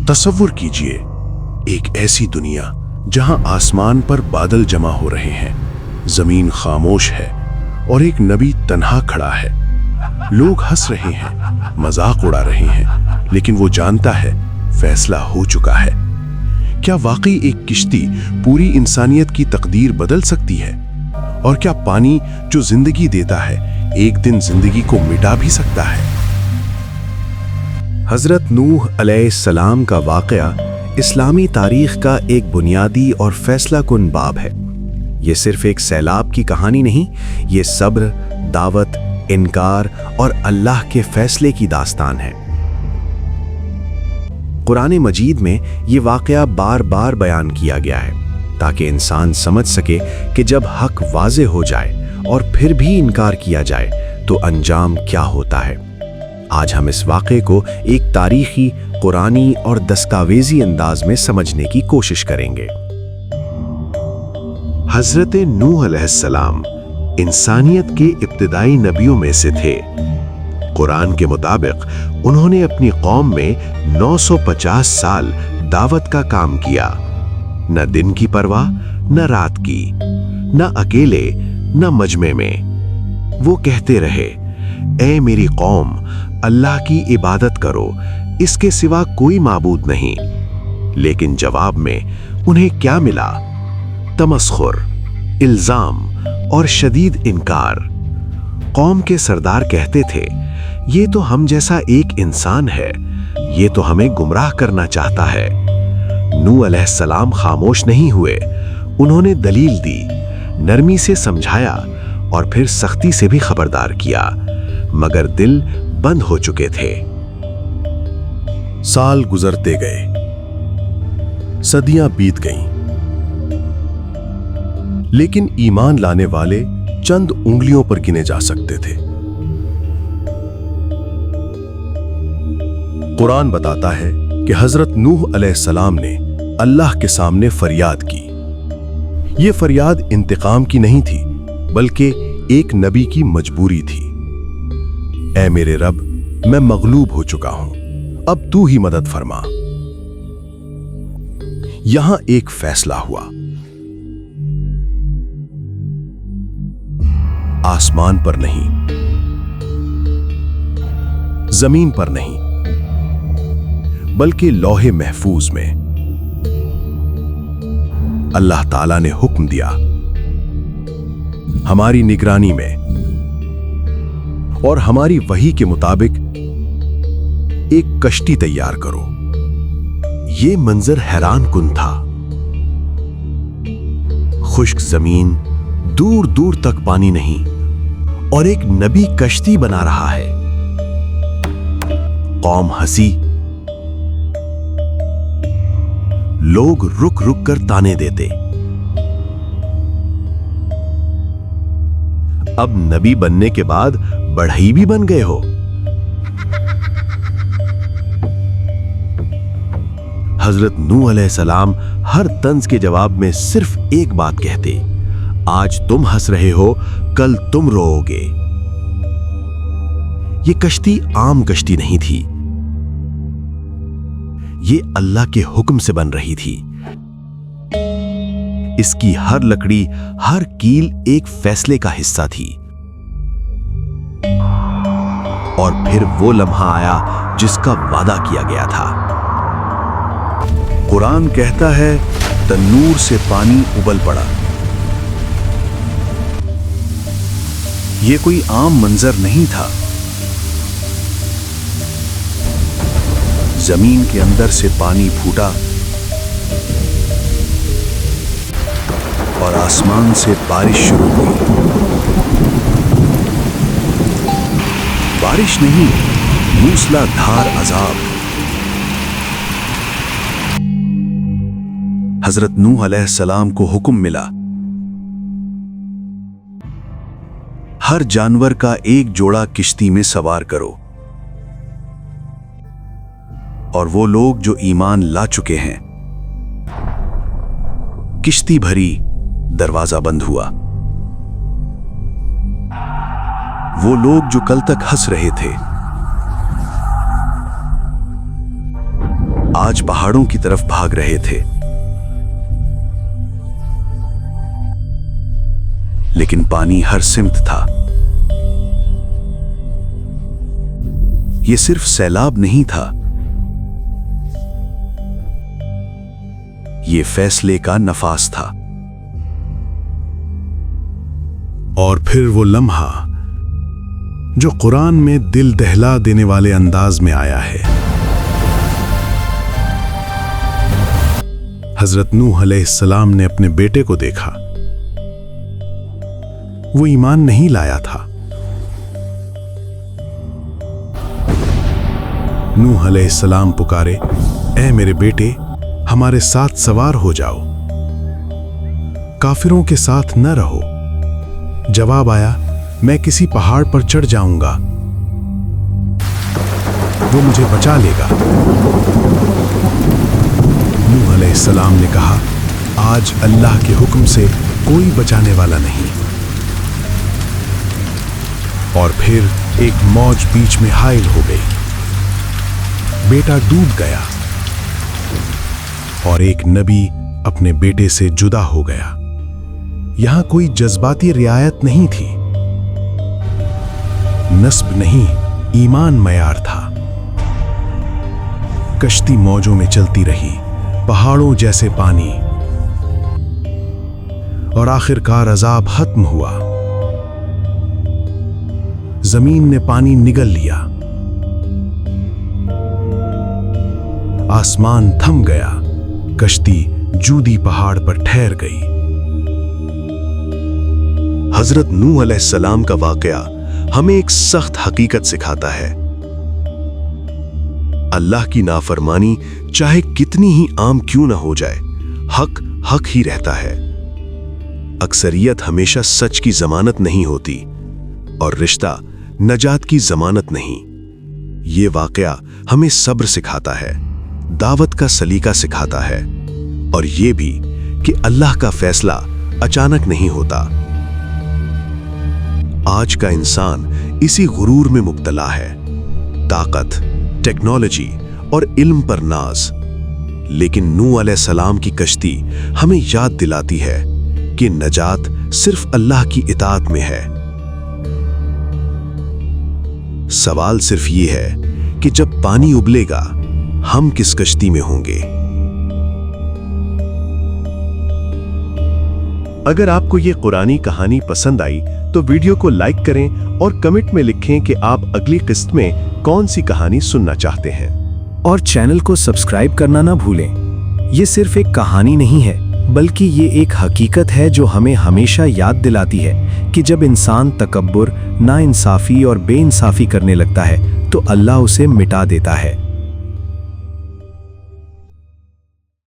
तसव्वुर कीजिए, एक ऐसी दुनिया जहां आसमान पर बादल जमा हो रहे हैं, जमीन खामोश है और एक नबी तन्हा खड़ा है। लोग हंस रहे हैं, मजाक उड़ा रहे हैं, लेकिन वो जानता है फैसला हो चुका है। क्या वाकई एक किश्ती पूरी इंसानियत की तकदीर बदल सकती है? और क्या पानी जो जिंदगी देता है एक दिन जिंदगी को मिटा भी सकता है? हज़रत नूह अलैहिस्सलाम का वाक़या इस्लामी तारीख़ का एक बुनियादी और फैसला कुन बाब है। ये सिर्फ़ एक सैलाब की कहानी नहीं, ये सब्र, दावत, इनकार और अल्लाह के फैसले की दास्तान है। कुरान मजीद में ये वाक़या बार बार बयान किया गया है ताकि इंसान समझ सके कि जब हक वाज़े हो जाए और फिर भी इनकार किया जाए तो अंजाम क्या होता है। आज हम इस वाक़े को एक तारीख़ी, कुरानी और दस्तावेज़ी अंदाज में समझने की कोशिश करेंगे। हज़रत नूह अलैहिस्सलाम इंसानियत के इब्तिदाई नबियों में से थे। कुरान के मुताबिक उन्होंने अपनी कौम में 950 साल दावत का काम किया। न दिन की परवाह, न रात की, न अकेले, न मजमे में। वो कहते रहे, ऐ मेरी कौम, अल्लाह की इबादत करो, इसके सिवा कोई माबूद नहीं। लेकिन जवाब में उन्हें क्या मिला? तमस्खुर, इल्जाम और शदीद इनकार। कौम के सरदार कहते थे, ये तो हम जैसा एक इंसान है, ये तो हमें गुमराह करना चाहता है। नूह अलैहिस्सलाम खामोश नहीं हुए, उन्होंने दलील दी, नरमी से समझाया और फिर सख्ती से भी खबरदार किया, मगर दिल बंद हो चुके थे। साल गुजरते गए, सदियां बीत गईं, लेकिन ईमान लाने वाले चंद उंगलियों पर गिने जा सकते थे। कुरान बताता है कि हजरत नूह अलैहिस्सलाम ने अल्लाह के सामने फरियाद की। यह फरियाद इंतकाम की नहीं थी, बल्कि एक नबी की मजबूरी थी। ऐ मेरे रब, मैं मगलूब हो चुका हूं, अब तू ही मदद फरमा। यहां एक फैसला हुआ। आसमान पर नहीं, जमीन पर नहीं, बल्कि लौहे महफूज में अल्लाह ताला ने हुक्म दिया, हमारी निगरानी में और हमारी वही के मुताबिक एक कश्ती तैयार करो। यह मंजर हैरान कुन था। खुश्क जमीन, दूर दूर तक पानी नहीं, और एक नबी कश्ती बना रहा है। कौम हंसी, लोग रुक रुक कर ताने देते। अब नबी बनने के बाद बढ़ई भी बन गए हो। हजरत नूह अलैहिस्सलाम हर तंज के जवाब में सिर्फ एक बात कहते, आज तुम हंस रहे हो, कल तुम रोओगे। ये कश्ती आम कश्ती नहीं थी, ये अल्लाह के हुक्म से बन रही थी। इसकी हर लकड़ी, हर कील एक फैसले का हिस्सा थी। और फिर वो लम्हा आया जिसका वादा किया गया था। कुरान कहता है, तन्नूर से पानी उबल पड़ा। यह कोई आम मंजर नहीं था। जमीन के अंदर से पानी फूटा और आसमान से बारिश शुरू हुई। बारिश नहीं, मूसलाधार अजाब। हजरत नूह अलैहिस्सलाम को हुक्म मिला, हर जानवर का एक जोड़ा किश्ती में सवार करो। और वो लोग जो ईमान ला चुके हैं, किश्ती भरी, दरवाजा बंद हुआ। वो लोग जो कल तक हंस रहे थे, आज पहाड़ों की तरफ भाग रहे थे। लेकिन पानी हर सिमत था। यह सिर्फ सैलाब नहीं था, यह फैसले का नफास था। और फिर वो लम्हा जो कुरान में दिल दहला देने वाले अंदाज में आया है। हजरत नूह अलैहिस्सलाम ने अपने बेटे को देखा। वो ईमान नहीं लाया था। नूह अलैहिस्सलाम पुकारे, ऐ मेरे बेटे, हमारे साथ सवार हो जाओ, काफिरों के साथ न रहो। जवाब आया, मैं किसी पहाड़ पर चढ़ जाऊंगा, वो मुझे बचा लेगा। नूह अलैहिस्सलाम ने कहा, आज अल्लाह के हुक्म से कोई बचाने वाला नहीं। और फिर एक मौज बीच में हाइल हो गई। बेटा डूब गया और एक नबी अपने बेटे से जुदा हो गया। यहां कोई जज्बाती रियायत नहीं थी, नस्ब नहीं, ईमान मयार था। कश्ती मौजों में चलती रही, पहाड़ों जैसे पानी, और आखिरकार अजाब खत्म हुआ। जमीन ने पानी निगल लिया, आसमान थम गया, कश्ती जूदी पहाड़ पर ठहर गई। हजरत नूह अलैहिस्सलाम का वाकया हमें एक सख्त हकीकत सिखाता है। अल्लाह की नाफरमानी चाहे कितनी ही आम क्यों ना हो जाए, हक हक ही रहता है। अक्सरियत हमेशा सच की जमानत नहीं होती और रिश्ता नजात की जमानत नहीं। ये वाकया हमें सब्र सिखाता है, दावत का सलीका सिखाता है, और ये भी कि अल्लाह का फैसला अचानक नहीं होता। आज का इंसान इसी गुरूर में मुब्तला है, ताकत, टेक्नोलॉजी और इल्म पर नाज। लेकिन नूह अलैहिस्सलाम की कश्ती हमें याद दिलाती है कि नजात सिर्फ अल्लाह की इताअत में है। सवाल सिर्फ ये है कि जब पानी उबलेगा, हम किस कश्ती में होंगे। अगर आपको ये कुरानी कहानी पसंद आई तो वीडियो को लाइक करें और कमेंट में लिखें कि आप अगली किस्त में कौन सी कहानी सुनना चाहते हैं। और चैनल को सब्सक्राइब करना ना भूलें। ये सिर्फ एक कहानी नहीं है, बल्कि ये एक हकीकत है जो हमें हमेशा याद दिलाती है कि जब इंसान तकब्बुर, नाइंसाफी और बेइंसाफी करने लगता है तो अल्लाह उसे मिटा देता है।